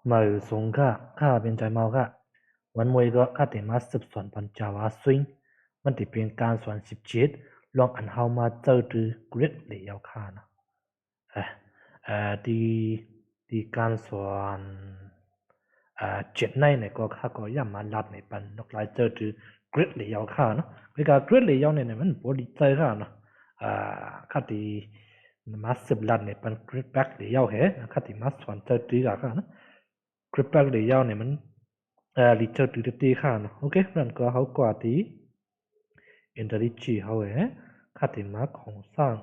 Mời xuốngค่าเป็นใจเมาค่ะวันมวยก็ค่าติมาสืบสวนปัญจาวาสวิงมันติเป็นการสอน17ลองอันเฮามาเจอตือเกรดเลยยาวค่านะดีการสอน7ในเนี่ยก็ค่าก็ย่ำมาลัดในปันนกหลายเจอตือเกรดเลยยาวค่าเนาะคือการเกรดเลยยาวเนี่ยมันบ่ดีใจค่ะเนาะค่าติมาสืบลัดในปันเกรดแบ็คเลยยาวแฮค่าติมาสอนเจอตือค่ะเนาะกริปแบ็กเลยยาวเนี่ยมันลิเจอร์ตือตีค่ะเนาะโอเคนั่นก็เฮากว่าที่อินเทอริจีเฮาค่าติมาของสร้าง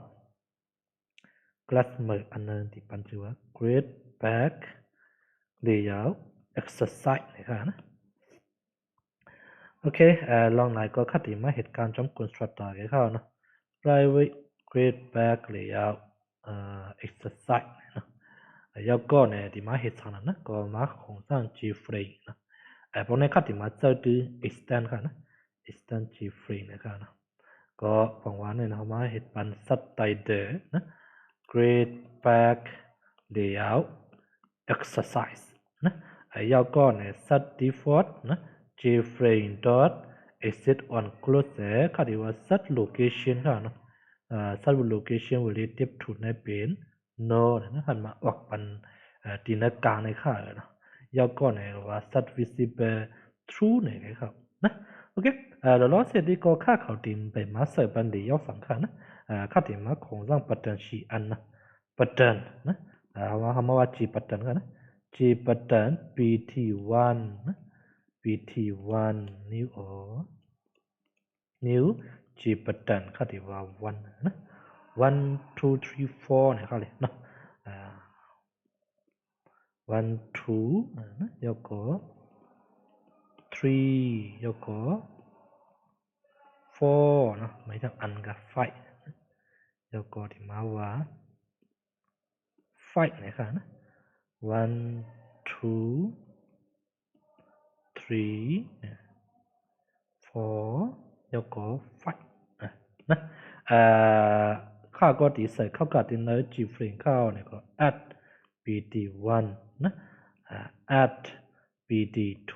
คลาสเมอร์อันนั้นที่ปันชื่อว่า Great Back Layout Exercise นะครับนะโอเคลองไหนก็ค่าติมาเหตุการณ์จำ constructor กันเข้าเนาะ private Great Back Layout Exercise เนาะแล้วก็เนี่ยที่มาเหตุสั่งนั้นนะก็มาของสร้าง G-frame นะพวกนี้ค่าติมาเจอตือ extend ค่ะนะ extend G-frame นะครับนะก็ฟังว่าเนี่ยนะมาเหตุปัน subtitle นะ Great Back Layout Exercise นะแล้วก็เนี่ย set default นะ G-frame dot exit on closure ค่ะที่ว่า set location ค่ะเนาะset location relative to ในเป็น no นะหันมาออกปันที่ในกลางในค่ะเนาะแล้วก็เนี่ยว่า set visible true เนี่ยครับนะโอเคแล้วเราเสร็จดีก็ค่าเขาติมไปมาเสิร์ฟบันดียกสังขารนะค่าติมมาของสร้างปัตตันชีอันนะปัตตันนะว่าว่า G ปัตตันกันนะ G ปัตตัน PT1 นะ PT1 new G ปัตตันค่าติว่า1นะ1 2 3 4เนี่ยค่ะเลยเนาะ1 2นะแล้วก็3แล้วก็4นะไม่ต้องอันกับ5แล้วก็ที่มาว่า5นะครับนะ1 2 3 4แล้วก็5นะค่าก็ติใส่เข้ากับที่ใน G-frame เข้าเนี่ยก็ add BD1 นะ add BD2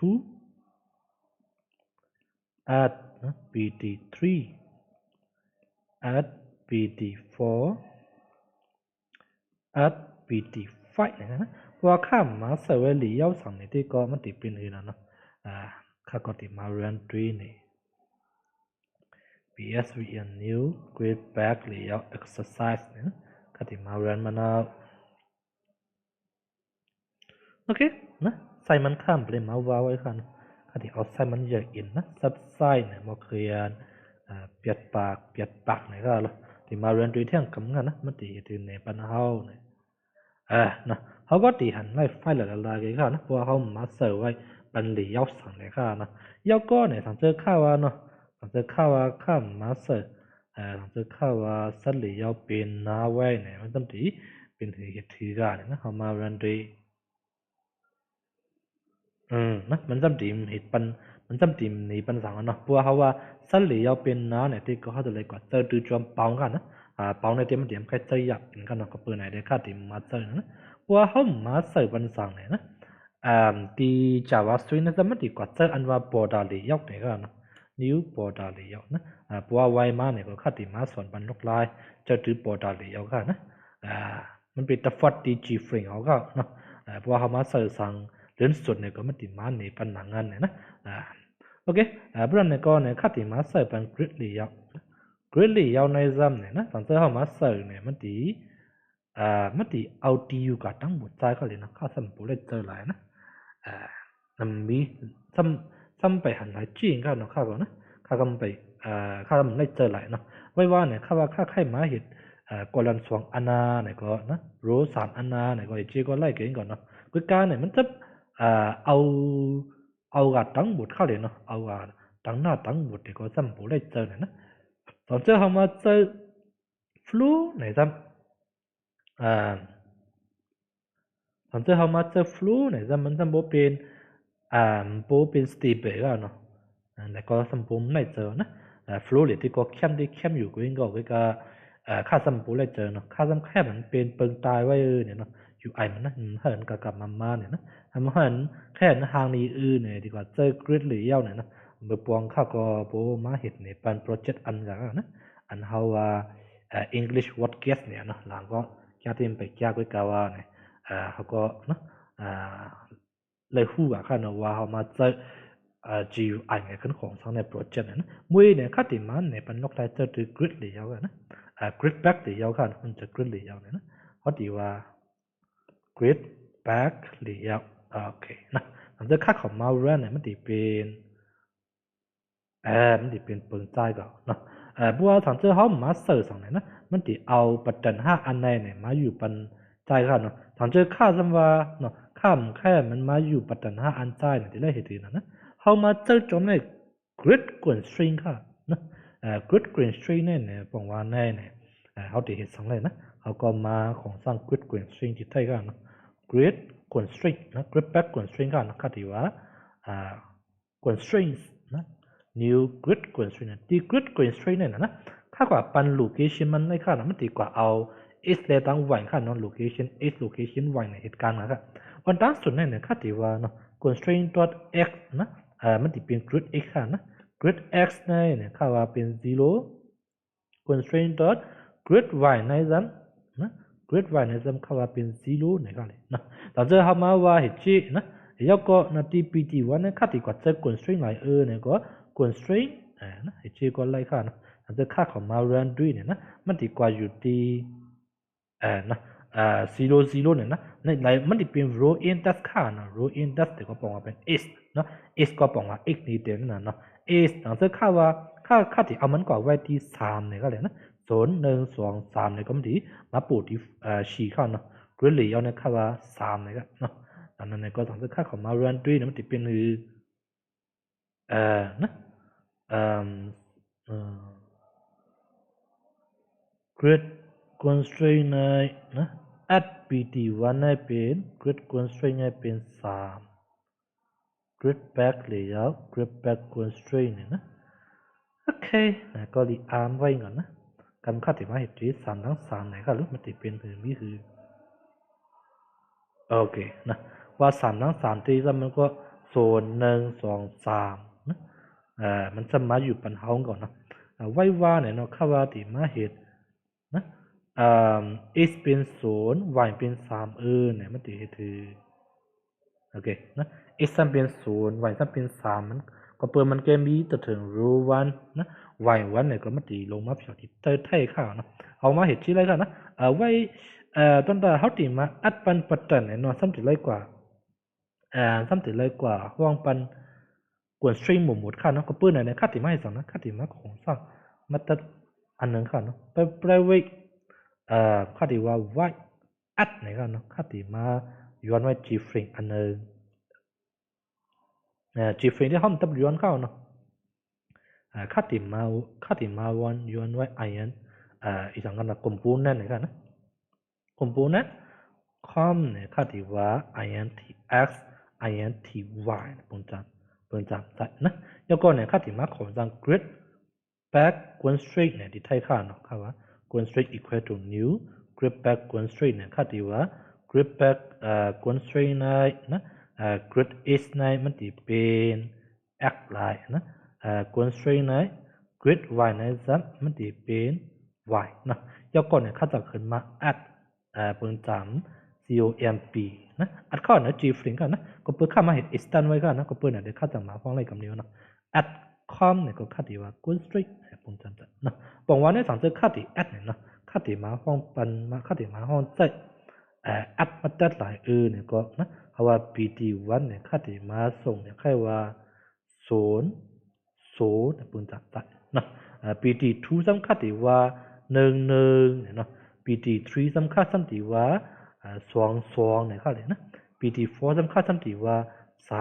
add BD3 add BD4 add BD5 นะว่าค่ามาเสวยหลียาวสั่งนี่ที่ก็มันติเป็นอื่นนะเนาะค่าก็ติมา run 3นี่ PSVN new Great Back Layout Exercise นะค่าติมา run มาแล้วโอเคนะใส่มันข้ามไปมาว่าไว้ค่ะค่าติเอาใส่มันเยอะอินนะซับไส้เนี่ยมาเคลียร์เปียดปากเนี่ยก็แล้วที่มา run 3เที่ยงกำงันนะมันติถึงในปัญหาเนี่ยนะเขาก็ตีหันไล่ไฟละลายกันค่ะนะเพราะว่าเขามาเสิร์ฟไว้ปันหลียาวสั่งเลยค่ะนะยาวก็เนี่ยสังเจอข้าวว่าเนาะสังเจอข้าวว่าข้ามมาเสิร์ฟสังเจอข้าวว่าสัตว์หลียาวเป็นนาไว้เนี่ยมันต้องตีเป็นเหตุถือกันนะเขามารันดีนะมันจำตีเหตุปันมันจำตีในปันสั่งเนาะเพราะว่าเขาว่าสัตว์หลียาวเป็นนาเนี่ยที่ก็เขาจะเลยกว่าเจอดูจอมเปากันนะเปาในเต็มเต็มใครจะอยากเป็นกันเนาะก็เปิดไหนได้ค่าติมมาเจอนะว่าเขามาเสิร์ฟปันสั่งเนี่ยนะที่ JavaScript นะจะมันดีกว่าเจออันว่า border layout เนี่ยก็เนาะ new border layout นะเพราะว่าไว้มาเนี่ยก็ค่าติมาสอนปันลูกลายจะถือ border layout ค่ะนะมันเป็น default G-frame เอาก็เนาะเพราะว่าเขามาเสิร์ฟสั่งเรื่องสุดเนี่ยก็มันติมาในปันหนังงานเนี่ยนะโอเคเพราะนั้นก็เนี่ยค่าติมาเสิร์ฟปัน grid layout grid layout ในซ้ำเนี่ยนะตอนเจอเขามาเสิร์ฟเนี่ยมันติมันติเอาตีอยู่กับทั้งหมดใจเขาเลยนะค่าสัมปูเลยเจอหลายนะนำมีซ้ำไปหันหลายจีนกันเนาะค่าก็นะค่าก็ไปค่ามันได้เจอหลายเนาะไว้ว่าเนี่ยค่าว่าค่าไข่มาเห็ดกอลันสองอันนาเนี่ยก็นะโร3อันนาเนี่ยก็จีก็ไล่เก่งก่อนเนาะคือการเนี่ยมันจะเอากับทั้งหมดเข้าเลยเนาะเอากับทั้งหน้าทั้งหมดเนี่ยก็ซ้ำปูเลยเจอเนี่ยนะตอนเจอเขามาเจอฟลูเนี่ยซ้ำตอนเจอเขามาเจอฟลูเนี่ยซ้ำมันซ้ำบ่เป็นบ่เป็นสเตเบิลอ่ะเนาะแล้วก็ซ้ำบ่ได้เจอนะฟลูเนี่ยที่ก็เข้มอยู่ก็ค่าซ้ำบ่ได้เจอเนาะค่าซ้ำแค่มันเป็นเปิงตายไว้เนี่ยเนาะ UI มันนะเหินกับมาเนี่ยนะมันเหินแค่ทางนี้เนี่ยดีกว่าเจอ grid layout เนี่ยนะบ่ปวงเขาก็บ่มาเฮ็ดในปันโปรเจกต์อันกะนะอันเฮาว่าEnglish word guess เนี่ยนะหลังก็แค่ที่ไปแก้ก็กะว่าเนี่ยเขาก็นะเลยฮู้อ่ะค่ะนะว่าเฮามาเจอGUI เนี่ยขึ้นของทางในโปรเจกต์นะมวยเนี่ยคัดที่มันเนี่ยเป็นนกได้เจอ grid layout นะgrid back layout ค่ะมันจะ grid layout เนี่ยนะเฮาดีว่า grid back layout โอเคนะมันจะคัดของมารันเนี่ยมันสิเป็นมันสิเป็นเปิงใจก่อนเนาะบัวทางเจอเฮามาเสิร์ชเนี่ยนะมันสิเอาบัตเทิล5อันเนี่ยมาอยู่ปันใจค่ะเนาะทางเจอค่าซั่นว่าเนาะค่าแค่มันมาอยู่บัตเทิล5อันใจเนี่ยสิได้เฮ็ดนะเฮามาเจอจอมใน grid กวน string ค่ะเนาะgrid กวน string เนี่ยปองว่าแน่เนี่ยเฮาสิเฮ็ด2เลยนะเฮาก็มาของสร้าง grid กวน string ที่ไทยกันเนาะ grid กวน string นะ grid back กวน string ค่ะนะที่ว่ากวน strings นะ new grid กวน string ที่ grid กวน string เนี่ยนะถ้ากว่าปัน location มันได้ค่ะมันดีกว่าเอา x และตั้ง y ค่ะเนาะ location x location y ในเหตุการณ์นะครับวันตั้งสุดเนี่ยค่ะที่ว่าเนาะ constraint.x นะมันสิเป็น grid x ค่ะนะ grid x เนี่ยค่ะว่าเป็น0 constraint.grid y ในซั้นนะ grid y ในซั้นค่ะว่าเป็น0เนี่ยค่ะเลยนะตอนเจอเฮามาว่าเฮ็ดจินะแล้วก็นะ tpt1 เนี่ยค่ะที่กว่าเจอ constraint หลายเนี่ยก็ constraint นะเฮ็ดจิก็ไล่ค่ะนะตอนเจอค่าของมา run ด้วยเนี่ยนะมันดีกว่าอยู่ที่นะ00เนี่ยนะในมันสิเป็น row index ค่ะนะ row index ที่ก็ปองว่าเป็น s เนาะ s ก็ปองว่า x นี่เต็มนะเนาะ s ตอนเจอค่าว่าค่าที่เอามันก็ไว้ที่3เนี่ยก็เลยนะ0 1 2 3เนี่ยก็มันสิมาปูที่4ค่ะเนาะ grid layout เนี่ยค่าว่า3เนี่ยก็เนาะอันนั้นเนี่ยก็ตอนเจอค่าของมา run ด้วยเนี่ยมันสิเป็นนะgrid constraint นะ at pt1 เนี่ยเป็น grid constraint เนี่ยเป็น3 grid back layout grid back constraint เนี่ยนะโอเคนะก็รีอาร์มไว้ก่อนนะกันค่าที่มาเฮ็ดที่3ทั้ง3ไหนก็รู้มันสิเป็นมีคือโอเคนะว่า3ทั้ง3ที่มันก็0 1 2 3นะมันจะมาอยู่ปันเฮาก่อนนะไว้ว่าเนี่ยเนาะค่าว่าที่มาเฮ็ดนะx เป็น0 y เป็น3เนี่ยมันสิเฮ็ดคือโอเคนะ x เป็น0 y เป็น3มันก็เปิดมันก็มีต่อถึง row 1นะ y 1เนี่ยก็มันสิลงมาเพียงที่ไทยค่ะเนาะเอามาเฮ็ดที่ไรกันนะไว้ตอนเฮาติมาอัดปันปัตตันเนาะซ้ํสิไรกว่าซ้ํสิไรกว่าห้องปันกวน string หมดค่ะเนาะก็เปิ้นเนี่ยค่าที่มาให้2นะค่าที่มาของ2มาตัดอันนึงค่ะเนาะไป private ค่าที่ว่า y add เนี่ยค่ะเนาะค่าที่มาย้อนไว้ g string อันนึงg string ที่เฮาตับย้อนเข้าเนาะค่าที่มาวันย้อนไว้ in อีกอย่างก็ component เนี่ยค่ะนะ component com เนี่ยค่าที่ว่า intx inty ปุ่นจับได้นะแล้วก็เนี่ยค่าที่มาของจัง grid back constraint เนี่ยที่ไทยค่าเนาะค่ะว่า constraint equal to new grid back constraint เนี่ยค่าที่ว่า grid back constraint นะgrid is มันสิเป็น x หลายนะconstraint grid y ซับมันสิเป็น y นะแล้วก็เนี่ยค่าจะขึ้นมา add ปุ่นจับcomp นะอัดเข้านะ g string กันนะก็เปิดค่ามาเฮ็ด extend ไว้กันนะก็เปิดเนี่ยได้ค่าจังมาฟ้องอะไรกับนี้เนาะ add com เนี่ยก็ค่าที่ว่า constraint ปุ่นจับนะบอกว่าในสังเจอค่าที่ add เนี่ยเนาะค่าที่มาฟ้องปันมาค่าที่มาฟ้องใจadd มาตัดหลายเนี่ยก็นะเพราะว่า pt1 เนี่ยค่าที่มาส่งเนี่ยแค่ว่า0 0ปุ่นจับนะpt2 สำคัญที่ว่า11เนี่ยเนาะpt3 สำคัญที่ว่า2เนี่ยค่ะเลยนะ pt4 สำคัญที่ว่า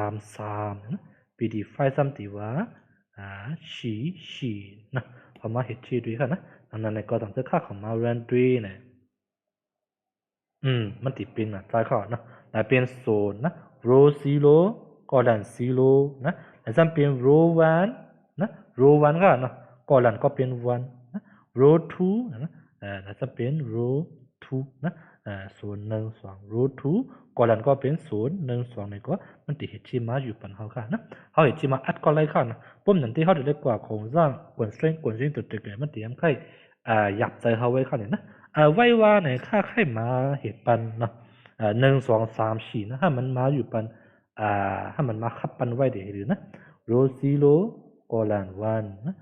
33นะ pt5 สำที่ว่า4นะพอมาเฮ็ดชื่อด้วยค่ะนะอันนั้นก็ต้องเจอค่าของมา run 3เนี่ยมันสิเป็นใจเข้าเนาะแล้วเป็น0นะ row 0 column 0นะแล้วซ้ํเป็น row 1นะ row 1ค่ะเนาะ column ก็เป็น1นะ row 2นะแล้วจะเป็น row 2นะ 012 root 2ก่อนก็เป็น012เนี่ยก็มันติเหตุที่มาอยู่ปันเขาค่ะนะเขาเหตุที่มาอัดก็ไรค่ะนะปุ่มหนึ่งที่เขาจะเรียกว่าโครงสร้างกวนเส้นตัวตึกเนี่ยมันเตรียมไข่หยับใจเขาไว้ค่ะเนี่ยนะไว้ว่าเนี่ยค่าไข่มาเหตุปันเนาะ1 2 3 4นะถ้ามันมาอยู่ปันถ้ามันมาขับปันไว้เดี๋ยวหรือนะ row 0 colon 1นะ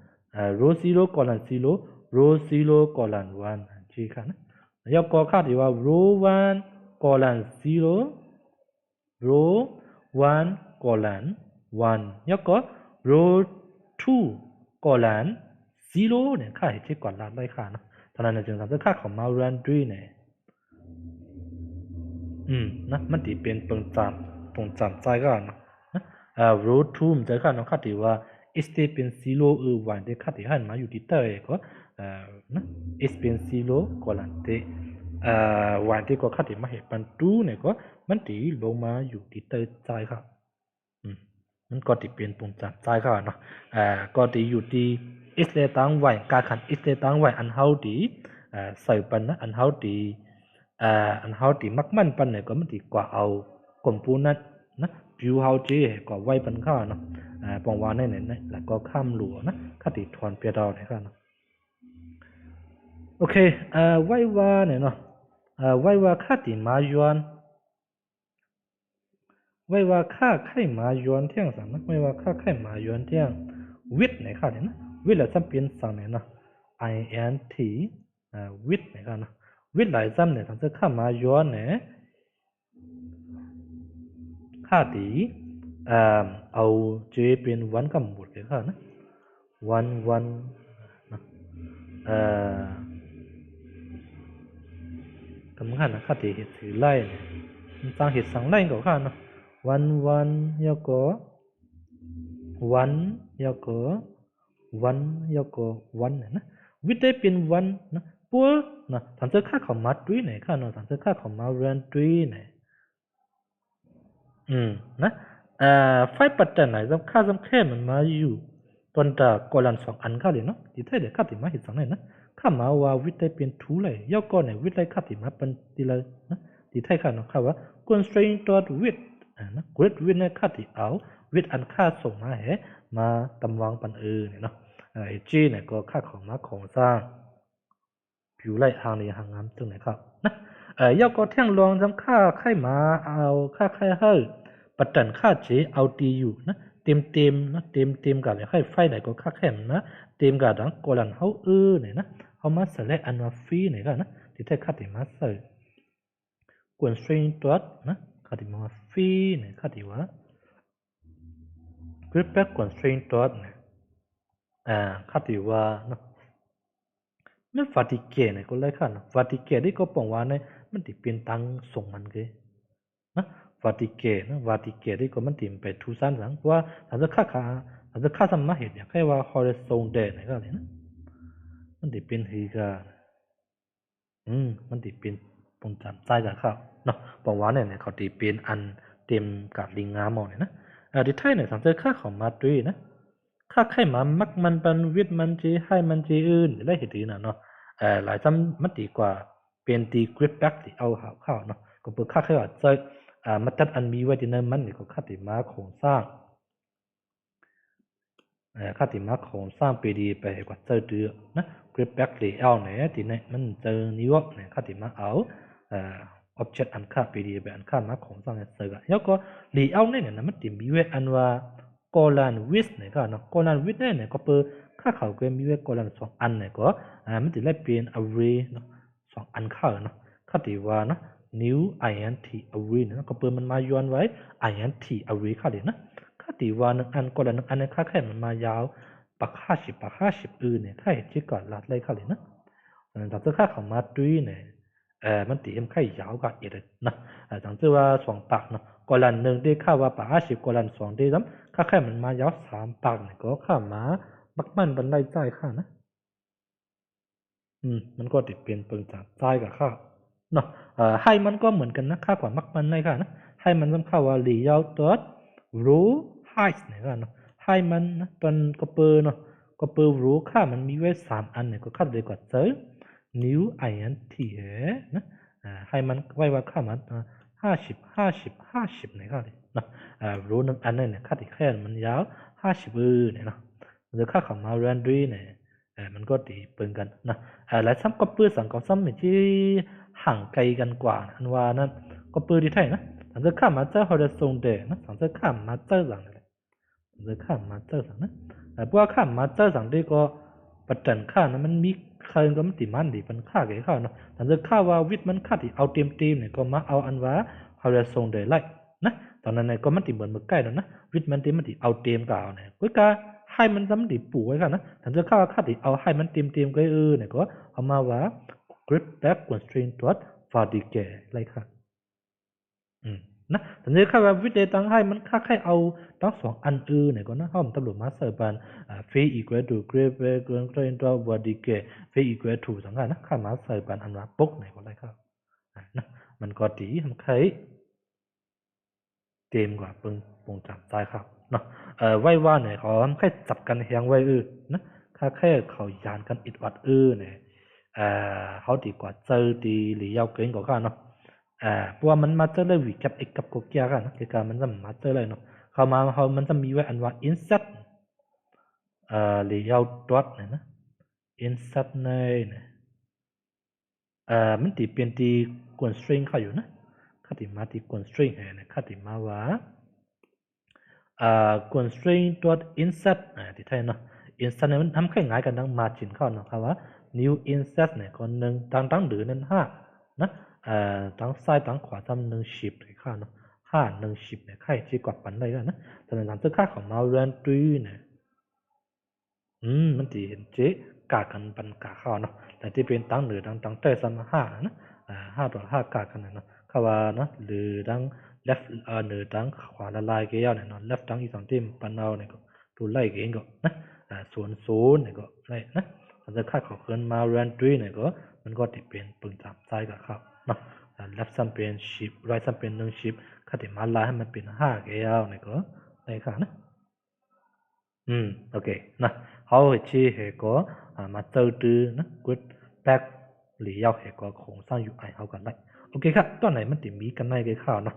row 0 colon 0 row 0 colon 1ชี้ค่ะนะแล้วก็ค่าที่ว่า row 1 colon 0 row 1 colon 1แล้วก็ row 2 colon 0เนี่ยค่าเหตุก่อนลาได้ค่ะนะตอนนั้นจึงทำให้ค่าของ boundary เนี่ยนะมันติเป็นตรงจำใจก็นะrow 2มันจะค่าน้องค่าที่ว่า s เป็น01ได้ค่าที่ให้มาอยู่ที่เตอร์ก็นะ s เป็น0 colon เตวันที่ก็ค่าที่มาเหตุปัน2เนี่ยก็มันตีลงมาอยู่ที่เตอร์ใจครับมันก็ติเป็นตรงจำใจก็เนาะก็ติอยู่ที่ s เลตังไว้การขัน s เลตังไว้อันเฮาดีใส่ปันนะอันเฮาดีอันเฮาตีมักมันปันเนี่ยก็มันตีกว่าเอากลมปูนัดนะผิวเฮาเจ้ก็ไว้ปันข้าเนาะปองวานเนี่ยแล้วก็ข้ามหลัวนะข้าติทอนเปียดาวเนี่ยค่ะเนาะโอเคไว้ว่าเนี่ยเนาะไว้ว่าข้าติมาย้อนไว้ว่าข้าไข่มาย้อนเที่ยงสังนะไว้ว่าข้าไข่มาย้อนเที่ยงวิทย์เนี่ยค่ะเนี่ยนะวิทย์แล้วซ้ำเป็นสังเนี่ยเนาะ int วิทย์เนี่ยค่ะเนาะวิทย์หลายซ้ำเนี่ยทั้งจะข้ามาย้อนเนี่ยค่าตีเอาเจเป็นวันกับหมดเลยค่ะนะวันนะกำลังนะค่าตีเหตุถือไล่เนี่ยมันสร้างเหตุสังไล่ก็ค่ะนะวันยกวันยกวันยกวันเนี่ยนะวิธีเป็นวันนะปัวนะทั้งจะค่าของมาด้วยเนี่ยค่ะนะทั้งจะค่าของมาเรียนด้วยเนี่ยนะไฟปัตตานไหนจำค่าจำแค่มันมาอยู่ตอนตากอลัน2 อันค่ะเลยเนาะที่ไทยเดี๋ยวค่าติมาเห็นสังเลยนะข้ามาว่าวิธีเป็นทูเลยย่อก่อนเนี่ยวิธีค่าติมาเป็นทีละนะที่ไทยค่ะเนาะค่ะว่า constraint dot with นะ grid with เนี่ยค่าติเอา with อันค่าส่งมาให้มาตำวางปันเนี่ยเนาะG เนี่ยก็ค่าของมาของสร้างผิวไล่หางในหางงามตรงไหนครับนะย่อก็เที่ยงลองจำค่าไข่มาเอาค่าไข่เฮ้ปัตตันค่าเจเอาตีอยู่นะเต็มนะเต็มกันเลยไข่ไฟไหนก็ค่าแค่นะเต็มกันดังกอลันเฮาเนี่ยนะเฮามาใส่และอันว่าฟรีเนี่ยก็นะที่แท้ค่าที่มาใส่กวนสตริงตัวนะค่าที่มาฟรีเนี่ยค่าที่ว่าคือแป๊กกวนสตริงตัวเนี่ยค่าที่ว่านะนั่นฟาติเกเนี่ยก็เลยค่ะนะฟาติเกที่ก็ปองว่าเนี่ยมันติเป็นตังส่งมันเกนะฟาติเกนะฟาติเกที่ก็มันติไปทุสันสังว่าถ้าจะค่าสมมาเหตุเนี่ยแค่ว่า horizontal เนี่ยก็เลยนะมันติเป็นฮีกามันติเป็นตรงจำใจกับเขาเนาะปองว่าเนี่ยเขาติเป็นอันเต็มกับลิงงามอเนี่ยนะที่ไทยเนี่ยสังเกตค่าของมาด้วยนะค่าไข่มามักมันเป็นวิทมันจีให้มันจีอื่นได้เหตุนะเนาะหลายจำมันดีกว่าเป็นตีกริปแบ็กที่เอาเข้าเนาะก็เปิดค่าไข่ว่าจะมาตัดอันมีไว้ที่นั่นมันเนี่ยก็ค่าติมาโครงสร้างค่าติมาโครงสร้างปีดีไปกว่าเจอเดือนะกริปแบ็กเลเยอร์เนี่ยที่เนี่ยมันเจอนิวเนี่ยค่าติมาเอาobject อันค่าปีดีไปอันค่ามาโครงสร้างเนี่ยเจอกันแล้วก็เลเยอร์เนี่ยนะมันติมีไว้อันว่าcolon width เนี่ยก็เนาะ colon width เนี่ยก็เปิดค่าเขาก็มีไว้ colon 2 อันเนี่ยก็มันจะได้เป็น array เนาะ2 อันเข้าเนาะค่าที่ว่าเนาะ new int array เนาะก็เปิดมันมาย้อนไว้ int array ค่าเดียวนะค่าที่ว่า1 อัน colon 1 อันเนี่ยค่าแค่มันมายาวปัก50เนี่ยค่าเหตุที่ก่อนลัดเลยค่าเลยนะแต่ถ้าค่าของมาด้วยเนี่ยมันตีมันค่ายาวกว่าอีกนะจังที่ว่า2 ปักเนาะcolon 1ได้ค่าว่าปัก50 colon 2ได้ซ้ำค่าแค่มันมายาว3 ปักเนี่ยก็ค่ามาบักมันบันไดใจค่านะมันก็ติดเป็นเปิงจากใจกับค่าเนาะให้มันก็เหมือนกันนะค่ากว่ามักมันได้ค่ะนะให้มันต้องค่าว่าหลียาวตัวรู้ให้เนี่ยก็เนาะให้มันนะตอนก็เปิดเนาะก็เปิดรู้ค่ามันมีไว้3 อันเนี่ยก็ค่าเลยกว่าเจอ new int นะ ให้มันไว้ว่าค่ามัน50เนี่ยครับเนาะรู้นึงอันนั้นเนี่ยค่าที่แค่มันยาว50เนี่ยเนาะหรือค่าของมาเรนดี้เนี่ยมันก็ตีเปิงกันนะและซ้ำก็ปื้อสังก็ซ้ำที่ห่างไกลกันกว่าอันว่านั้นก็ปื้อที่ไทยนะสังเกตข้ามมาเจอฮอร์โซนเดนะสังเกตข้ามมาเจอสังเลยสังเกตข้ามมาเจอสังนะเพราะว่าข้ามมาเจอสังที่ก็ประจันข้านะมันมีใครก็มันติมันดีเป็นค่าเกี่ยวข้าเนาะสังเกตข้าว่าวิทย์มันค่าที่เอาเต็มเนี่ยก็มาเอาอันว่าฮอร์โซนเดไล่นะตอนนั้นเนี่ยก็มันติเหมือนมือใกล้แล้วนะวิทย์มันติมันติเอาเต็มก็เอาเนี่ยก็ให้มันซ้ำติปูไว้กันนะสังเกตข้าว่าค่าที่เอาให้มันเต็มก็เนี่ยก็เอามาว่า grip back constraint ตัว vertical อะไรครับนะแต่เนี่ยข้าว่าวิธีตั้งให้มันค่าเอาทั้งสองอันเนี่ยก็นะเขาตำรวจมาเสิร์ฟบันphase equal to grip back constraint ตัว vertical phase equal to สังกัดนะข้ามาเสิร์ฟบันอันว่าปุ๊กเนี่ยก็ได้ครับนะมันก็ดีมันใครเต็มกว่าปึงปงจับใจครับเนาะไว้ว่าเนี่ยเขาแค่จับกันเฮียงไว้นะค่าแค่เขายานกันอิดวัดเนี่ยเขาดีกว่าเจอดีหรือยาวเกินกว่ากันเนาะเพราะว่ามันมาเจอเลยวิกับเอกกับกเกียกันนะคือการมันจะมาเจอเลยเนาะเขามาเขามันจะมีไว้อันว่า insert หรือยาวดอทเนี่ยนะ insert เนี่ยมันตีเป็นตีกวน string เขาอยู่นะเขาตีมาตีกวน string เนี่ยเขาตีมาว่าconstraint dot insert ที่ไทยเนาะ insert เนี่ยมันทำแค่ง่ายกันดัง margin เข้าเนาะครับว่า new insert เนี่ยคนหนึ่งตั้งหรือนั้น5นะตั้งซ้ายตั้งขวาทำ1 shift ที่ข้าเนาะ5 1 shift เนี่ยใครที่กดปันได้กันนะแต่ในหลังจากค่าของ mount 3เนี่ยมันตีเห็นเจ๊กากันปันกาเข้าเนาะแต่ที่เป็นตั้งหรือตั้งเตอร์ซ้ำ5นะ5 ต่อ 5กากันเนาะคำว่าเนาะหรือตั้ง left หรือตั้งขวาละลายเกี่ยวเนี่ยเนาะ left ตั้งอีก2ทีมปันเอาเนี่ยก็ดูไล่เกี่ยก็นะส่วนเนี่ยก็ไล่นะแต่จะค่าของเกินมารัน3เนี่ยก็มันก็ติเป็นปึงจับใจกับเขาเนาะleft ซ้ำเป็น shift right ซ้ำเป็น1 shift ค่าที่มาลายให้มันเป็น5เกี่ยวเนี่ยก็ได้ค่ะนะโอเคนะเขาที่เหตุก็มาเจอตื้อนะกดแบ็กหรือยาวเหตุก็โครงสร้าง UI เขากันได้โอเคครับตอนไหนมันติดมีกันในกี่ข่าวเนาะ